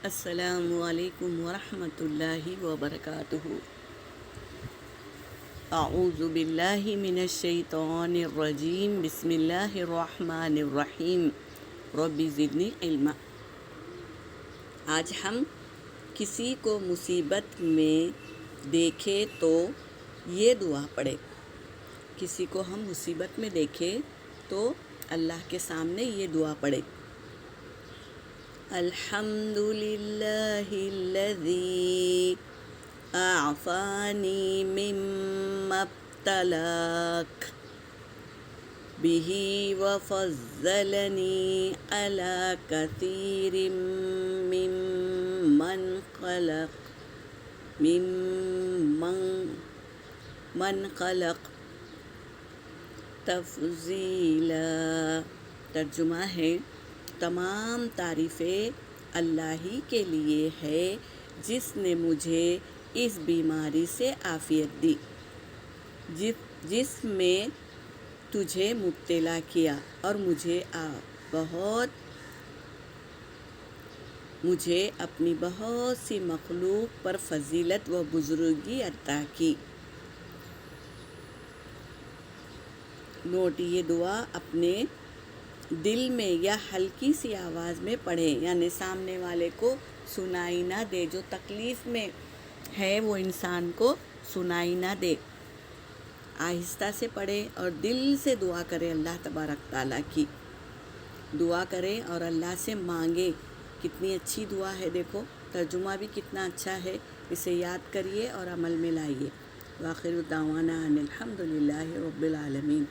السلام علیکم ورحمۃ اللہ وبرکاتہ۔ اعوذ باللہ من الشیطان الرجیم، بسم اللہ الرحمن الرحیم، رب زدنی علما۔ آج ہم کسی کو مصیبت میں دیکھیں تو یہ دعا پڑھیں۔ کسی کو ہم مصیبت میں دیکھیں تو اللہ کے سامنے یہ دعا پڑھیں۔ الحمد للہ الذی اعفانی مما ابتلاک بہ وفضلنی علی کثیر ممن خلق تفضیلا۔ ترجمہ ہے، تمام تعریفیں اللہ ہی کے لیے ہے جس نے مجھے اس بیماری سے عافیت دی جس میں تجھے مبتلا کیا، اور مجھے اپنی بہت سی مخلوق پر فضیلت و بزرگی عطا کی۔ نوٹ: یہ دعا اپنے دل میں یا ہلکی سی آواز میں پڑھیں، یعنی سامنے والے کو سنائی نہ دے، جو تکلیف میں ہے وہ انسان کو سنائی نہ دے۔ آہستہ سے پڑھیں اور دل سے دعا کریں، اللہ تبارک تعالیٰ کی دعا کریں اور اللہ سے مانگیں۔ کتنی اچھی دعا ہے، دیکھو ترجمہ بھی کتنا اچھا ہے۔ اسے یاد کریے اور عمل میں لائیے۔ وآخر دعوانا ان الحمد للہ رب العالمین۔